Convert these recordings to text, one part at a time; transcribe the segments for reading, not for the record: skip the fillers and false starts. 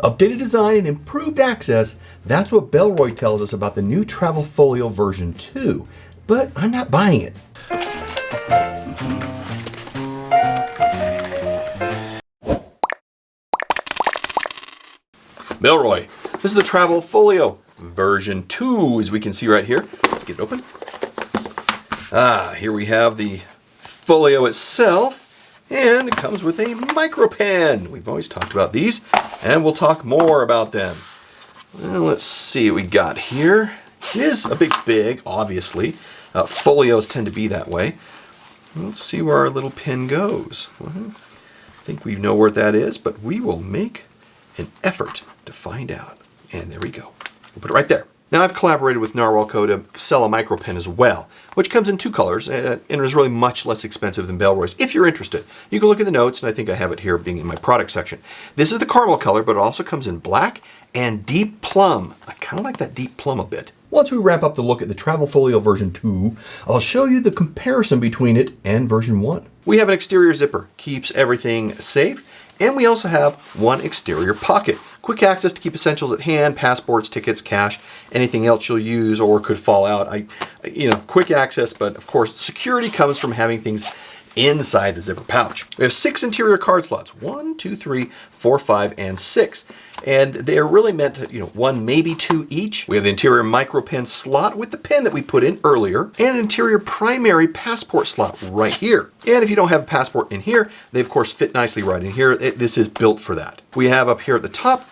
Updated design and improved access, that's what Bellroy tells us about the new Travel Folio version 2, but I'm not buying it. Bellroy, this is the Travel Folio version 2, as we can see right here. Let's get it open. Here we have the folio itself, and it comes with a micro pen. We've always talked about these, and we'll talk more about them. Well, let's see what we got here. It is a big, obviously. Folios tend to be that way. Let's see where our little pen goes. Well, I think we know where that is, but we will make an effort to find out. And there we go. We'll put it right there. Now, I've collaborated with Narwhal Co. to sell a micro pen as well, which comes in 2 colors and is really much less expensive than Bellroy's. If you're interested, you can look at the notes, and I think I have it here being in my product section. This is the caramel color, but it also comes in black and deep plum. I kind of like that deep plum a bit. Once we wrap up the look at the Travel Folio version 2, I'll show you the comparison between it and version 1. We have an exterior zipper, keeps everything safe, and we also have one exterior pocket. Quick access to keep essentials at hand, passports, tickets, cash, anything else you'll use or could fall out. Quick access, but of course, security comes from having things inside the zipper pouch. We have 6 interior card slots, 1, 2, 3, 4, 5, and 6. And they're really meant to, 1, maybe 2 each. We have the interior micro pen slot with the pen that we put in earlier, and an interior primary passport slot right here. And if you don't have a passport in here, they of course fit nicely right in here. This is built for that. We have up here at the top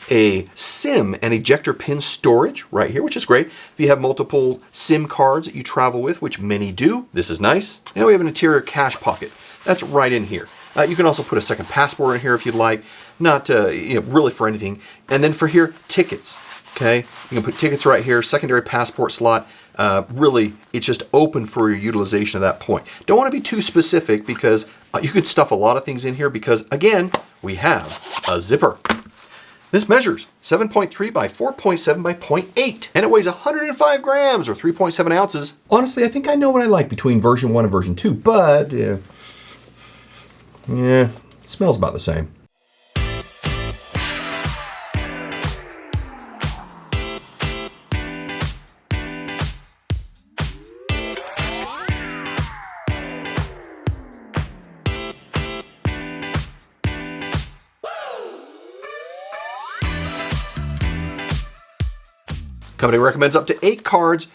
a SIM and ejector pin storage right here, which is great. If you have multiple SIM cards that you travel with, which many do, this is nice. And we have an interior cash pocket. That's right in here. You can also put a second passport in here if you'd like, not really for anything. And then for here, tickets. Okay, you can put tickets right here, secondary passport slot. Really, it's just open for your utilization at that point. Don't want to be too specific because you could stuff a lot of things in here because, again, we have a zipper. This measures 7.3 by 4.7 by 0.8, and it weighs 105 grams or 3.7 ounces. Honestly, I think I know what I like between version 1 and version 2, but it smells about the same. Company recommends up to 8 cards,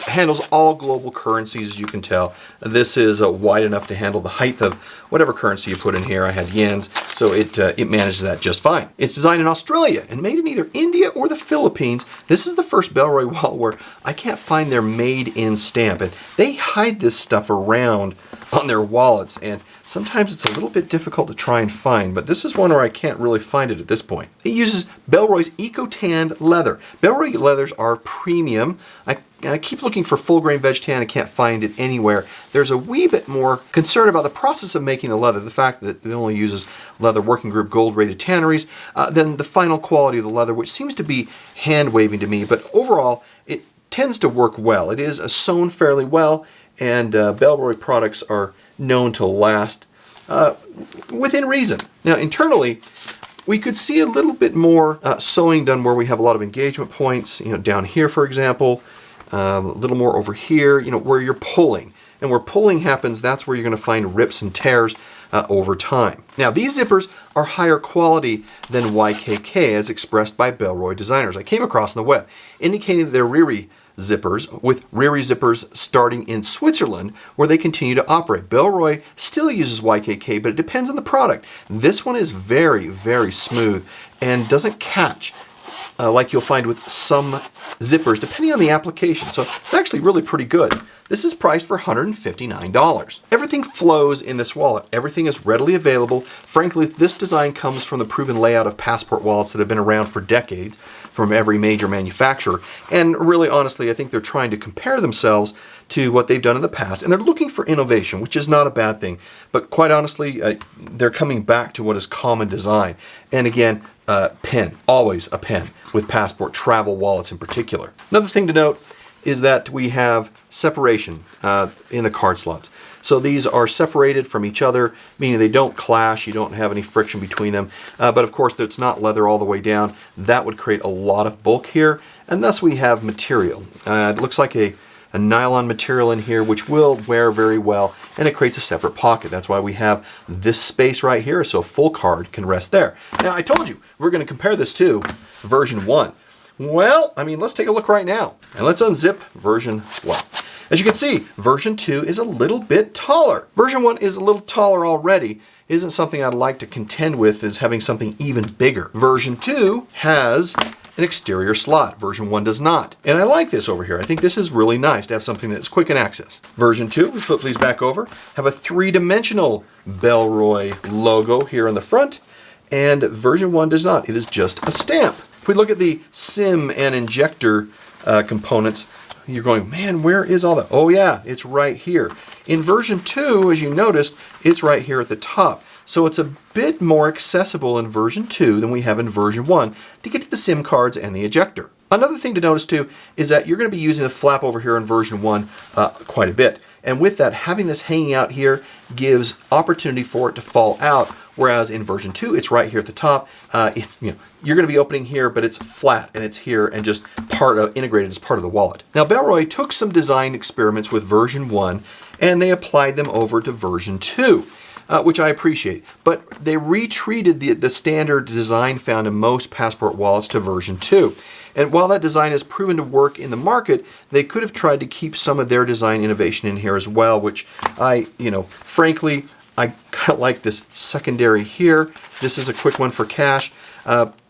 handles all global currencies, as you can tell. This is wide enough to handle the height of whatever currency you put in here. I had yens, so it manages that just fine. It's designed in Australia and made in either India or the Philippines. This is the first Bellroy wallet where I can't find their made in stamp, and they hide this stuff around on their wallets, and sometimes it's a little bit difficult to try and find, but this is one where I can't really find it at this point. It uses Bellroy's Eco-Tanned leather. Bellroy leathers are premium. I keep looking for full grain veg tan. I can't find it anywhere. There's a wee bit more concern about the process of making the leather, the fact that it only uses leather working group gold rated tanneries, than the final quality of the leather, which seems to be hand waving to me, but overall it tends to work well. It is sewn fairly well, and Bellroy products are known to last within reason. Now internally, we could see a little bit more sewing done where we have a lot of engagement points, down here for example, a little more over here, where you're pulling. And where pulling happens, that's where you're going to find rips and tears over time. Now these zippers are higher quality than YKK as expressed by Bellroy designers. I came across on the web, indicating that they're Riri zippers, with Riri zippers starting in Switzerland where they continue to operate. Bellroy still uses YKK, but it depends on the product. This one is very, very smooth and doesn't catch like you'll find with some zippers, depending on the application. So it's actually really pretty good. This is priced for $159. Everything flows in this wallet. Everything is readily available. Frankly, this design comes from the proven layout of passport wallets that have been around for decades from every major manufacturer. And really, honestly, I think they're trying to compare themselves to what they've done in the past. And they're looking for innovation, which is not a bad thing. But quite honestly, they're coming back to what is common design. And again, pen, always a pen with passport travel wallets in particular. Another thing to note is that we have separation in the card slots. So these are separated from each other, meaning they don't clash, you don't have any friction between them. But of course, it's not leather all the way down. That would create a lot of bulk here, and thus we have material. It looks like a nylon material in here, which will wear very well, and it creates a separate pocket. That's why we have this space right here, so a full card can rest there. Now, I told you, we're going to compare this to version 1. Well, I mean, let's take a look right now, and let's unzip version 1. As you can see, version 2 is a little bit taller. Version 1 is a little taller already. It isn't something I'd like to contend with as having something even bigger. Version 2 has an exterior slot. Version 1 does not. And I like this over here. I think this is really nice to have something that's quick in access. Version 2, we flip these back over, have a 3-dimensional Bellroy logo here in the front, and version 1 does not. It is just a stamp. If we look at the SIM and injector components, you're going, man, where is all that? Oh yeah, it's right here. In version 2, as you noticed, it's right here at the top. So it's a bit more accessible in version 2 than we have in version 1 to get to the SIM cards and the ejector. Another thing to notice too is that you're going to be using the flap over here in version 1 quite a bit. And with that, having this hanging out here gives opportunity for it to fall out, whereas in version 2, it's right here at the top. You're going to be opening here, but it's flat and it's here and just integrated as part of the wallet. Now, Bellroy took some design experiments with version 1 and they applied them over to version 2. Which I appreciate, but they retreated the standard design found in most passport wallets to version 2. And while that design has proven to work in the market, they could have tried to keep some of their design innovation in here as well, which frankly, I kind of like this secondary here. This is a quick one for cash.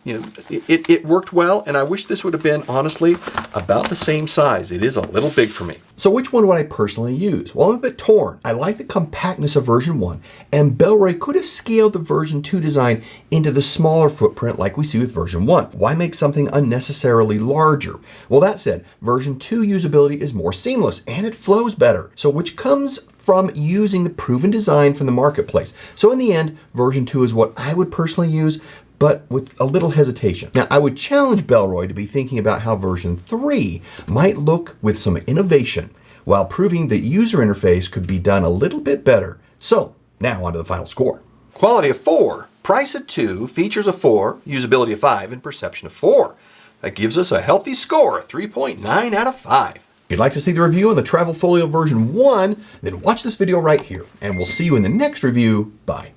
It worked well, and I wish this would have been, honestly, about the same size. It is a little big for me. So which one would I personally use? Well, I'm a bit torn. I like the compactness of version 1, and Bellroy could have scaled the version 2 design into the smaller footprint like we see with version 1. Why make something unnecessarily larger? Well, that said, version 2 usability is more seamless, and it flows better. So which comes from using the proven design from the marketplace. So in the end, version 2 is what I would personally use, but with a little hesitation. Now, I would challenge Bellroy to be thinking about how version 3 might look with some innovation, while proving the user interface could be done a little bit better. So, now on to the final score. Quality of 4, price of 2, features of 4, usability of 5, and perception of 4. That gives us a healthy score of 3.9 out of 5. If you'd like to see the review on the Travel Folio version 1, then watch this video right here, and we'll see you in the next review. Bye.